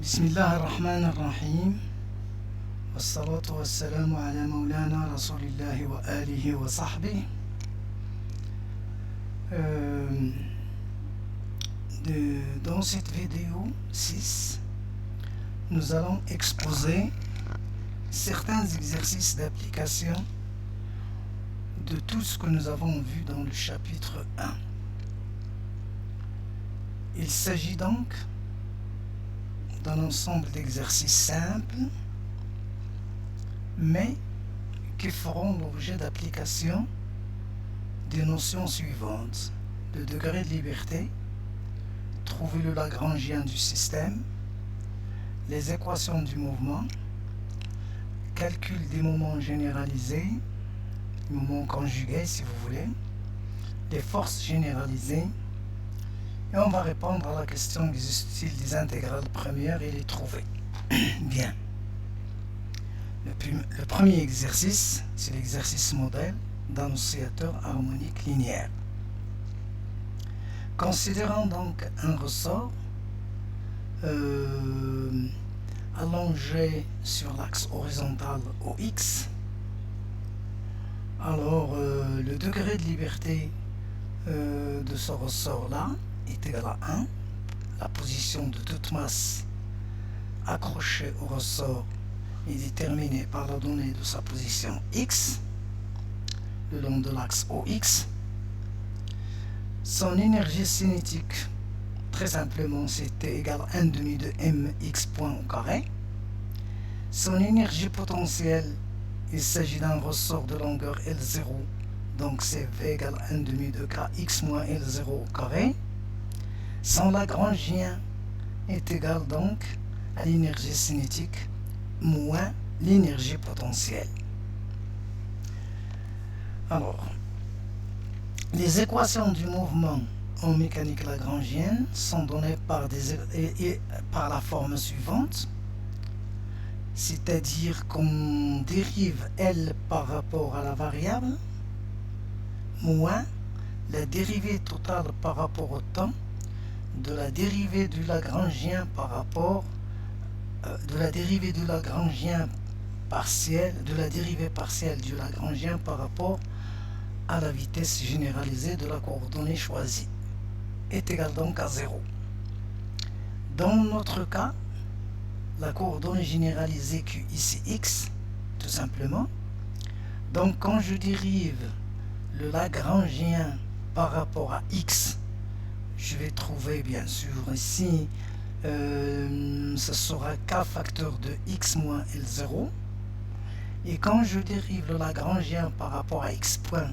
بسم الله الرحمن الرحيم والصلاة والسلام على مولانا رسول الله وآله وصحبه. Dans cette vidéo 6, nous allons exposer certains exercices d'application de tout ce que nous avons vu dans le chapitre 1. Il s'agit donc d'un ensemble d'exercices simples, mais qui feront l'objet d'application des notions suivantes: le degré de liberté, trouver le Lagrangien du système, les équations du mouvement, calcul des moments généralisés, moments conjugués si vous voulez, les forces généralisées, et on va répondre à la question existe-t-il des intégrales premières et les trouver. Bien. Le premier exercice, c'est l'exercice modèle d'un oscillateur harmonique linéaire. Considérons donc un ressort allongé sur l'axe horizontal OX. Alors, le degré de liberté de ce ressort-là est égal à 1. La position de toute masse accrochée au ressort est déterminée par la donnée de sa position X, le long de l'axe OX. Son énergie cinétique, très simplement, c'était égal à 1 demi de mx point au carré. Son énergie potentielle, il s'agit d'un ressort de longueur L0, donc c'est V égale 1 demi de kx moins L0 au carré. Son Lagrangien est égal donc à l'énergie cinétique moins l'énergie potentielle. Alors, les équations du mouvement en mécanique lagrangienne sont données par la forme suivante, c'est-à-dire qu'on dérive L par rapport à la variable moins la dérivée totale par rapport au temps de la dérivée du Lagrangien par rapport de la dérivée du Lagrangien partiel, de la dérivée partielle du Lagrangien par rapport à la vitesse généralisée de la coordonnée choisie est égale donc à 0. Dans notre cas, la coordonnée généralisée Q ici x, tout simplement. Donc quand je dérive le Lagrangien par rapport à x, je vais trouver bien sûr ici ce sera k facteur de x moins L0, et quand je dérive le Lagrangien par rapport à x point,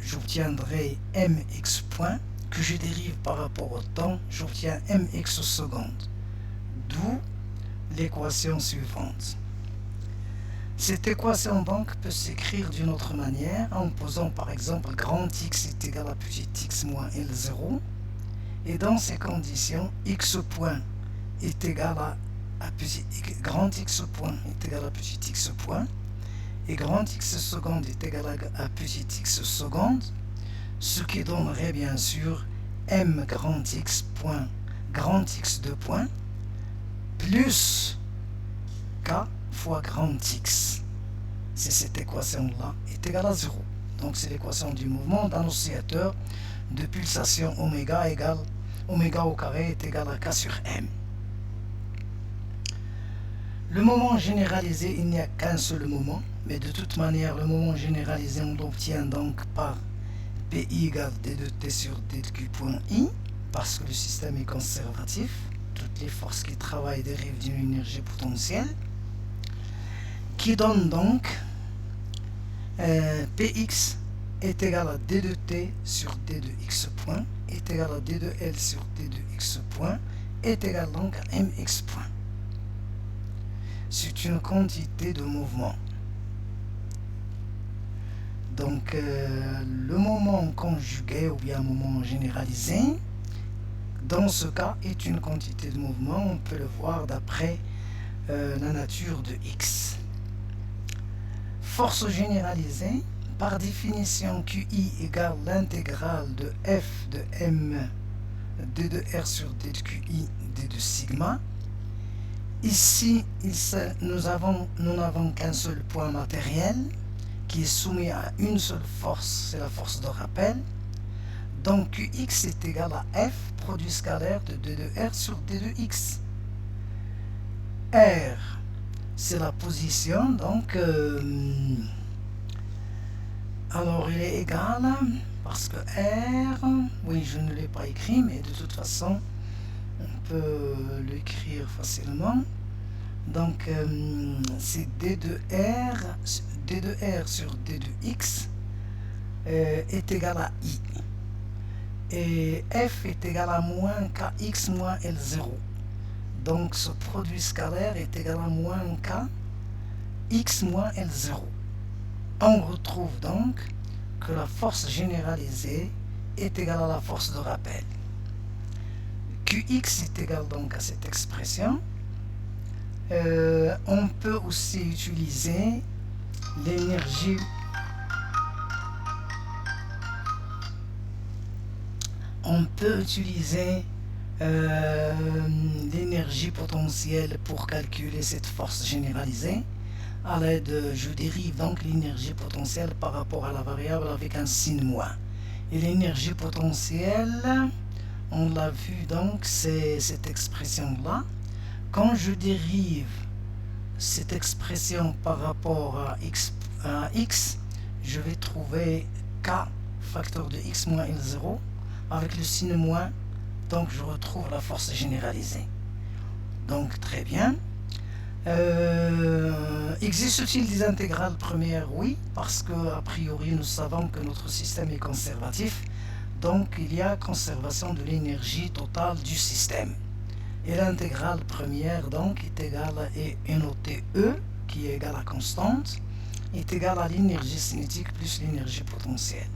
j'obtiendrai mx point, que je dérive par rapport au temps, j'obtiens mx seconde, d'où l'équation suivante. Cette équation donc peut s'écrire d'une autre manière en posant par exemple grand X est égal à petit x moins L0, et dans ces conditions x point est égal à petit grand X point est égal à petit x point et grand X seconde est égal à petit x seconde, ce qui donnerait bien sûr m grand X point grand X 2 points plus k fois grand X. C'est cette équation-là est égale à 0. Donc c'est l'équation du mouvement d'un oscillateur de pulsation oméga égale oméga au carré est égal à k sur m. Le moment généralisé, il n'y a qu'un seul moment, mais de toute manière, le moment généralisé, on l'obtient donc par PI égale D de T sur D de Q point I, parce que le système est conservatif. Toutes les forces qui travaillent dérivent d'une énergie potentielle, qui donne donc Px est égal à D de T sur D de X point, est égal à D de L sur D de X point, est égal donc à Mx point. C'est une quantité de mouvement. Donc le moment conjugué ou bien moment généralisé, dans ce cas, est une quantité de mouvement. On peut le voir d'après la nature de X. Force généralisée, par définition, QI égale l'intégrale de f de m d de r sur d de QI d de sigma, Ici, nous n'avons qu'un seul point matériel qui est soumis à une seule force, c'est la force de rappel. Donc Qx est égal à F, produit scalaire de d de R sur d de X. R, c'est la position, donc alors il est égal, parce que R, oui je ne l'ai pas écrit, mais de toute façon on peut l'écrire facilement. Donc c'est d de R sur d de X est égal à I. Et F est égal à moins Kx moins L0. Donc ce produit scalaire est égal à moins Kx moins L0. On retrouve donc que la force généralisée est égale à la force de rappel. Qx est égal donc à cette expression. On peut aussi utiliser l'énergie potentielle pour calculer cette force généralisée. À l'aide, je dérive donc l'énergie potentielle par rapport à la variable avec un signe moins. Et l'énergie potentielle, on l'a vu donc, c'est cette expression-là. Quand je dérive cette expression par rapport à x, je vais trouver k facteur de x moins L0 avec le signe moins, donc je retrouve la force généralisée. Donc très bien. Existe-t-il des intégrales premières? Oui, parce que a priori nous savons que notre système est conservatif, donc il y a conservation de l'énergie totale du système. Et l'intégrale première donc est égale et notée E, qui est égale à constante, est égale à l'énergie cinétique plus l'énergie potentielle.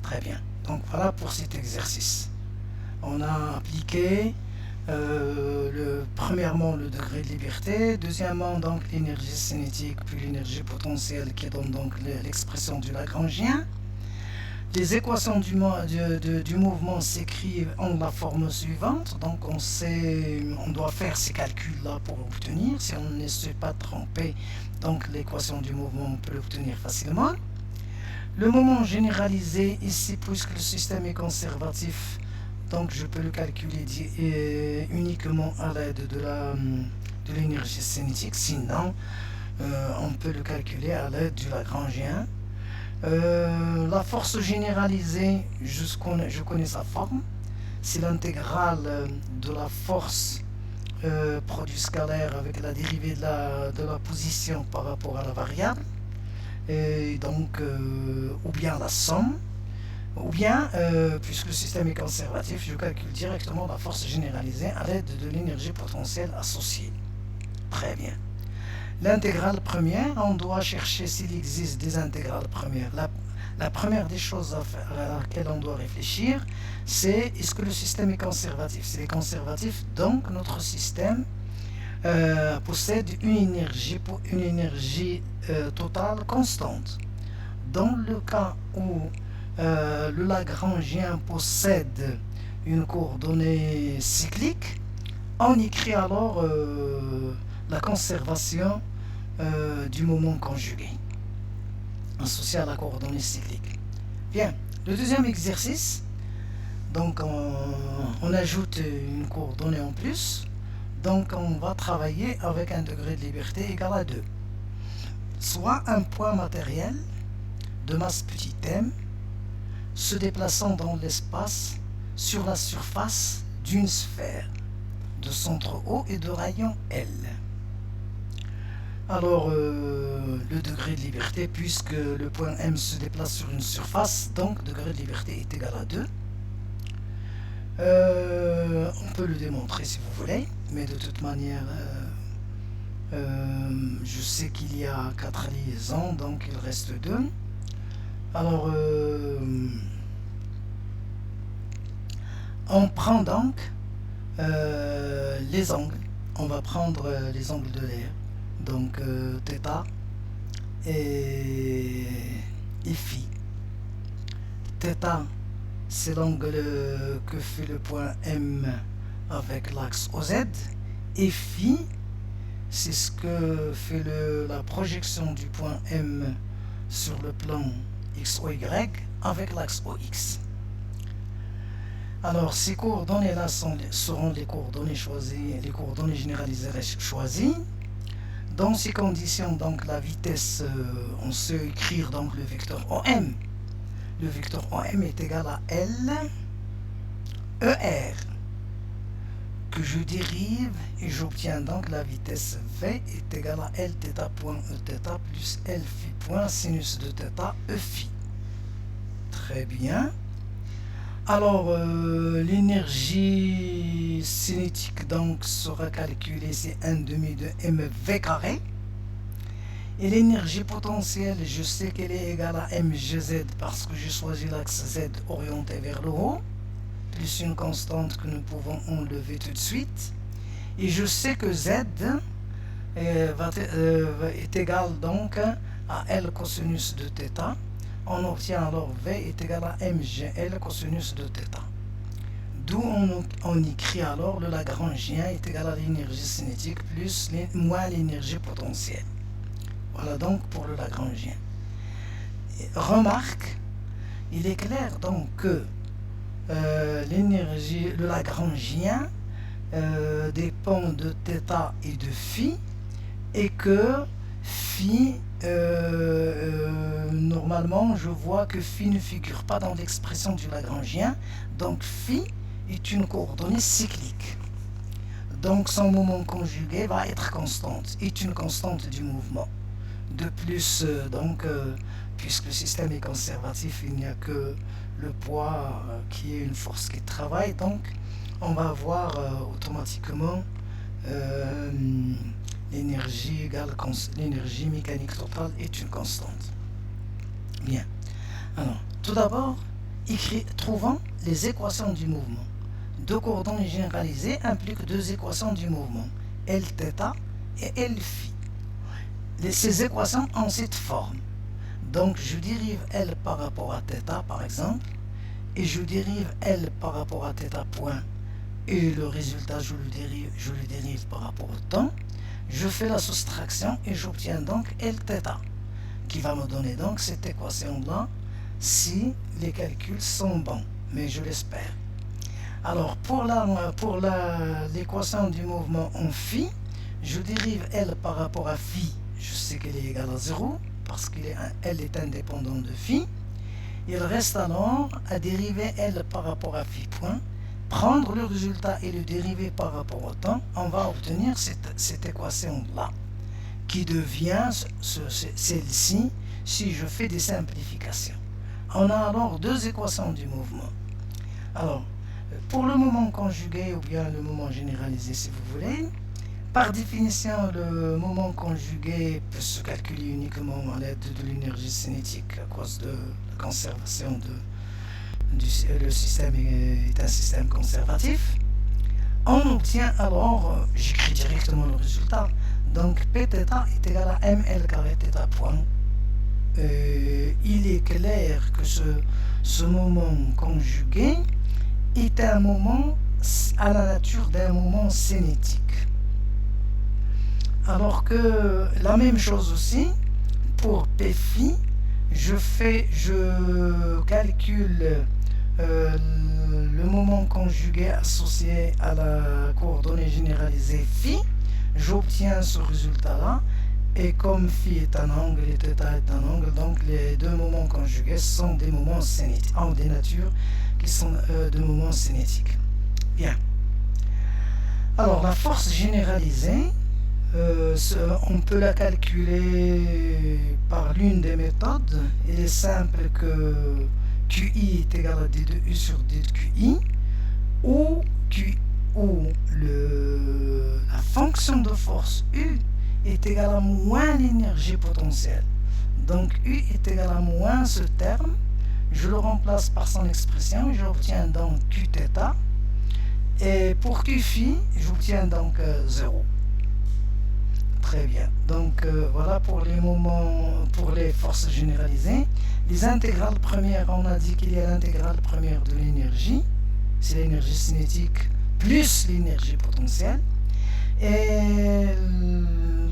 Très bien. Donc voilà pour cet exercice. On a appliqué premièrement le degré de liberté, deuxièmement donc l'énergie cinétique puis l'énergie potentielle qui donne donc l'expression du Lagrangien. Les équations du mouvement s'écrivent en la forme suivante, donc on doit faire ces calculs-là pour l'obtenir. Si on ne s'est pas trompé, donc l'équation du mouvement, on peut l'obtenir facilement. Le moment généralisé, ici, puisque le système est conservatif, donc je peux le calculer uniquement à l'aide de l'énergie cinétique, sinon on peut le calculer à l'aide du Lagrangien. La force généralisée, je connais sa forme, c'est l'intégrale de la force produit scalaire avec la dérivée de la position par rapport à la variable, et donc ou bien la somme, ou bien, puisque le système est conservatif, je calcule directement la force généralisée à l'aide de l'énergie potentielle associée. Très bien. L'intégrale première, on doit chercher s'il existe des intégrales premières. La première des choses à laquelle on doit réfléchir, c'est est-ce que le système est conservatif? S'il est conservatif, donc notre système possède une énergie totale constante. Dans le cas où le Lagrangien possède une coordonnée cyclique, on écrit alors la conservation du moment conjugué associé à la coordonnée cyclique. Bien, le deuxième exercice, donc on ajoute une coordonnée en plus, donc on va travailler avec un degré de liberté égal à 2, soit un point matériel de masse petit m se déplaçant dans l'espace sur la surface d'une sphère de centre O et de rayon L. Alors, le degré de liberté, puisque le point M se déplace sur une surface, donc degré de liberté est égal à 2. On peut le démontrer si vous voulez, mais de toute manière, je sais qu'il y a 4 liaisons, donc il reste 2. Alors, on prend donc les angles. On va prendre les angles de l'air. Donc θ et phi. θ, c'est l'angle que fait le point M avec l'axe OZ, Et phi, c'est ce que fait la projection du point M sur le plan x, y avec l'axe OX. Alors, ces coordonnées-là seront les coordonnées choisies, les coordonnées généralisées choisies. Dans ces conditions, donc la vitesse, on sait écrire donc le vecteur OM. Le vecteur OM est égal à L ER, que je dérive et j'obtiens donc la vitesse V est égale à L θ point E θ plus L phi point sinus de θ E phi. Très bien. Alors, l'énergie cinétique donc sera calculée, c'est 1/2 de mv carré. Et l'énergie potentielle, je sais qu'elle est égale à mgz parce que j'ai choisi l'axe z orienté vers le haut, plus une constante que nous pouvons enlever tout de suite. Et je sais que z est égal donc à L cosinus de θ. On obtient alors V est égal à mgl cosinus de θ. D'où on écrit alors le Lagrangien est égal à l'énergie cinétique plus moins l'énergie potentielle. Voilà donc pour le Lagrangien. Remarque, il est clair donc que le Lagrangien dépend de θ et de phi, et que phi, normalement je vois que phi ne figure pas dans l'expression du Lagrangien, donc phi est une coordonnée cyclique. Donc son moment conjugué va être constante, est une constante du mouvement. De plus, puisque le système est conservatif, il n'y a que le poids qui est une force qui travaille, donc on va avoir automatiquement l'énergie mécanique totale est une constante. Bien. Alors, tout d'abord, trouvons les équations du mouvement. Deux coordonnées généralisées impliquent deux équations du mouvement, Lθ et Lφ. Ces équations ont cette forme. Donc, je dérive L par rapport à θ, par exemple, et je dérive L par rapport à θ point, et le résultat, je le dérive par rapport au temps. Je fais la soustraction et j'obtiens donc Lθ, qui va me donner donc cette équation-là, si les calculs sont bons, mais je l'espère. Alors, pour l'équation du mouvement en phi, je dérive L par rapport à phi, je sais qu'elle est égale à 0, parce qu'elle est indépendante de phi. Il reste alors à dériver L par rapport à phi point, prendre le résultat et le dériver par rapport au temps, on va obtenir cette équation-là, qui devient celle-ci si je fais des simplifications. On a alors deux équations du mouvement. Alors, pour le moment conjugué ou bien le moment généralisé si vous voulez, par définition, le moment conjugué peut se calculer uniquement à l'aide de l'énergie cinétique à cause de la conservation le système est un système conservatif. On obtient alors, j'écris directement le résultat, donc Pθ est égal à ml carré θ point. Il est clair que ce moment conjugué est un moment à la nature d'un moment cinétique. Alors que la même chose aussi pour Pφ, je calcule le moment conjugué associé à la coordonnée généralisée phi, j'obtiens ce résultat-là, et comme phi est un angle et θ est un angle, donc les deux moments conjugués sont des moments cinétiques, en des natures qui sont de moments cinétiques. Bien. Alors la force généralisée, on peut la calculer par l'une des méthodes. Il est simple que QI est égal à D de U sur D de QI, où la fonction de force U est égale à moins l'énergie potentielle. Donc U est égal à moins ce terme, je le remplace par son expression, j'obtiens donc Qθ, et pour Qφ, j'obtiens donc 0. Très bien. Donc voilà pour les forces généralisées. Les intégrales premières, on a dit qu'il y a l'intégrale première de l'énergie, c'est l'énergie cinétique plus l'énergie potentielle. Et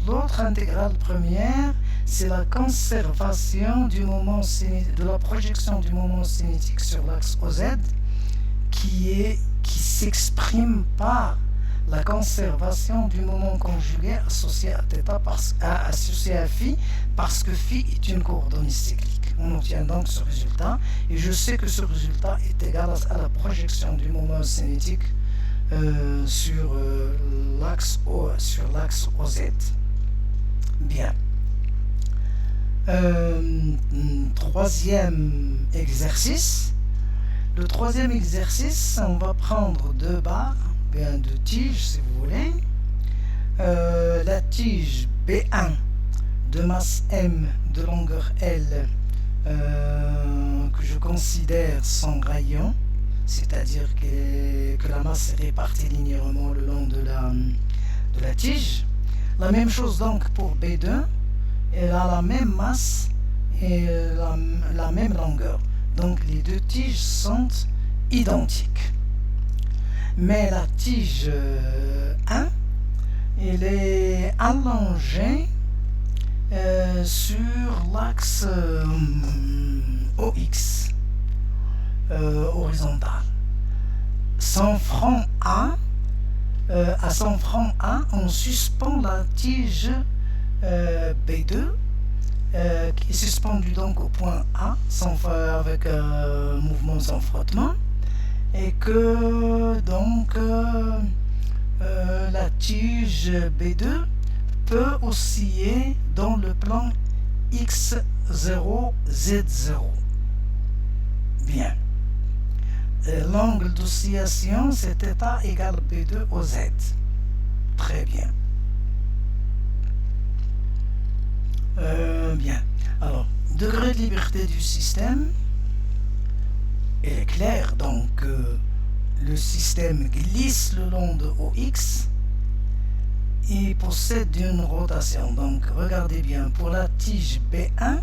l'autre intégrale première, c'est la conservation du moment de la projection du moment cinétique sur l'axe OZ qui s'exprime par la conservation du moment conjugué associé à θ associé à phi parce que phi est une coordonnée cyclique. On obtient donc ce résultat et je sais que ce résultat est égal à la projection du moment cinétique sur l'axe OZ. Bien. Troisième exercice. Le troisième exercice, on va prendre deux barres, bien deux tiges si vous voulez. La tige B1 de masse M de longueur L que je considère sans rayon, c'est-à-dire que la masse est répartie linéairement le long de la tige. La même chose donc pour B2, elle a la même masse et la même longueur. Donc les deux tiges sont identiques. Mais la tige 1, elle est allongée sur l'axe OX horizontal. Son front A, à son front A, on suspend la tige B2 qui est suspendu donc au point A avec un mouvement sans frottement et que donc la tige B2 peut osciller dans le plan X0, Z0. Bien. L'angle d'oscillation c'est θ égale B2 au Z. Très bien. Bien. Alors, degré de liberté du système, il est clair, donc le système glisse le long de OX et possède une rotation. Donc, regardez bien, pour la tige B1,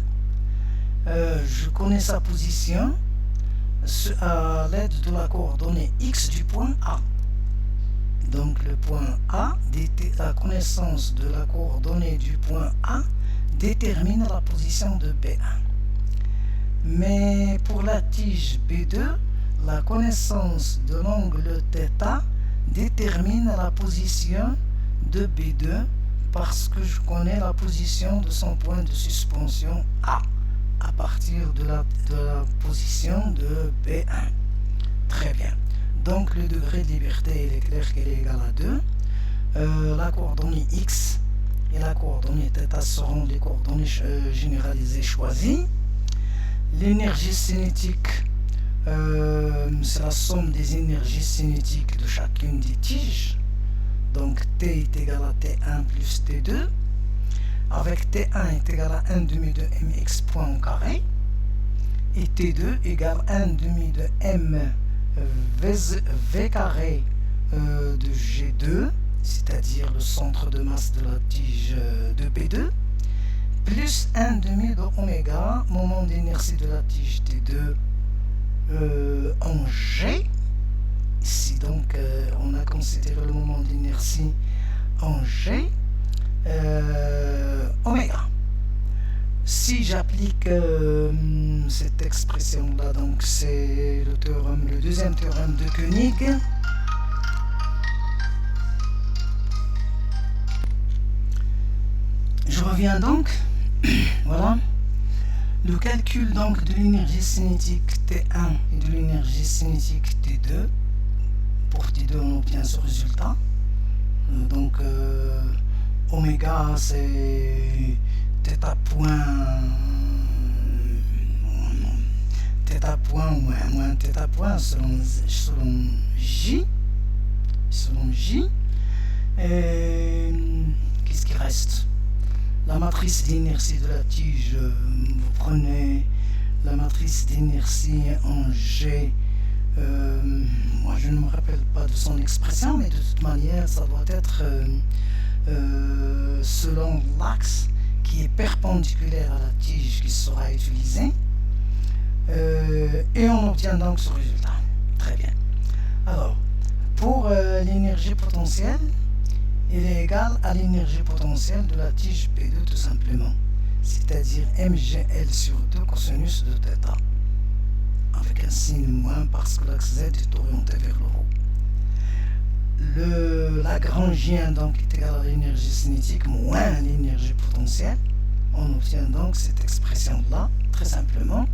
je connais sa position à l'aide de la coordonnée X du point A. Donc, le point A, la connaissance de la coordonnée du point A détermine la position de B1. Mais pour la tige B2, la connaissance de l'angle θ détermine la position de B2 parce que je connais la position de son point de suspension A à partir de la position de B1. Très bien. Donc le degré de liberté, il est clair qu'elle est égale à 2. La coordonnée X et la coordonnée θ seront les coordonnées généralisées choisies. L'énergie cinétique, c'est la somme des énergies cinétiques de chacune des tiges. Donc T est égal à T1 plus T2. Avec T1 est égal à 1 demi de mx point au carré. Et T2 égale 1 demi de m v carré de G2, c'est-à-dire le centre de masse de la tige de B2, plus 1 demi de oméga, moment d'inertie de la tige T2 en G. Ici donc on a considéré le moment d'inertie en G, oméga. Si j'applique cette expression là, donc c'est le deuxième théorème de Koenig. Je reviens donc, voilà, le calcul donc de l'énergie cinétique T1 et de l'énergie cinétique T2. Pour T2 on obtient ce résultat. Donc oméga c'est θ point moins θ point selon J. Et qu'est-ce qu'il reste? La matrice d'inertie de la tige, vous prenez la matrice d'inertie en G. Moi je ne me rappelle pas de son expression, mais de toute manière ça doit être selon l'axe qui est perpendiculaire à la tige qui sera utilisé, et on obtient donc ce résultat. Très bien. Alors pour l'énergie potentielle, il est égal à l'énergie potentielle de la tige P2 tout simplement, c'est-à-dire mgl sur 2 cosinus de θ, avec un signe moins parce que l'axe Z est orienté vers le haut. Le Lagrangien donc est égal à l'énergie cinétique moins l'énergie potentielle. On obtient donc cette expression-là, très simplement.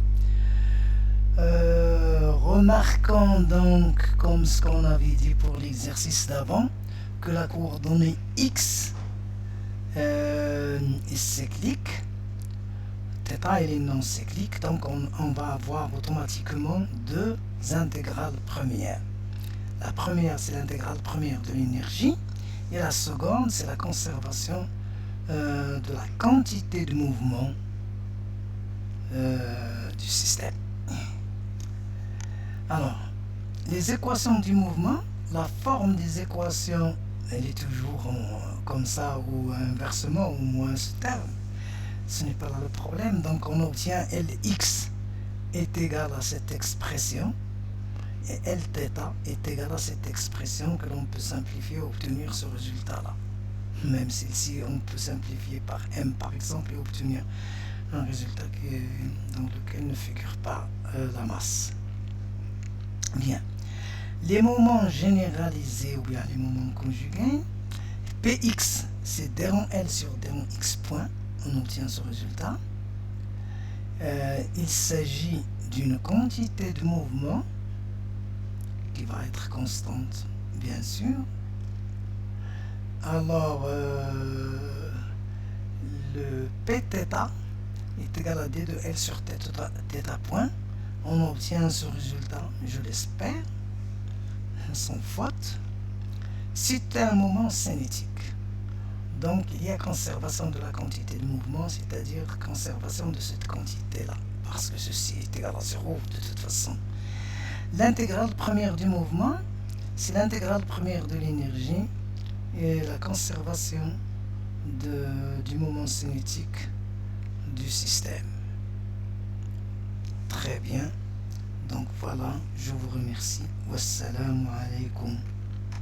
Remarquons donc, comme ce qu'on avait dit pour l'exercice d'avant, que la coordonnée x est cyclique, θ elle est non cyclique, donc on va avoir automatiquement deux intégrales premières. La première, c'est l'intégrale première de l'énergie, et la seconde, c'est la conservation de la quantité de mouvement du système. Alors, les équations du mouvement, la forme des équations, elle est toujours comme ça ou inversement ou moins ce terme. Ce n'est pas là le problème. Donc, on obtient Lx est égal à cette expression et Lθ est égal à cette expression que l'on peut simplifier et obtenir ce résultat-là. Même si on peut simplifier par m par exemple et obtenir un résultat dans lequel ne figure pas la masse. Bien. Les moments généralisés ou bien les moments conjugués, Px c'est d rond L sur d rond x point, on obtient ce résultat. Il s'agit d'une quantité de mouvement qui va être constante, bien sûr. Alors, le Pθ est égal à d de L sur θ point. On obtient ce résultat, je l'espère, sans faute. C'est un moment cinétique. Donc, il y a conservation de la quantité de mouvement, c'est-à-dire conservation de cette quantité-là, parce que ceci est égal à 0 de toute façon. L'intégrale première du mouvement, c'est l'intégrale première de l'énergie et la conservation du moment cinétique du système. Très bien. Donc voilà, je vous remercie. Wassalamu alaikum.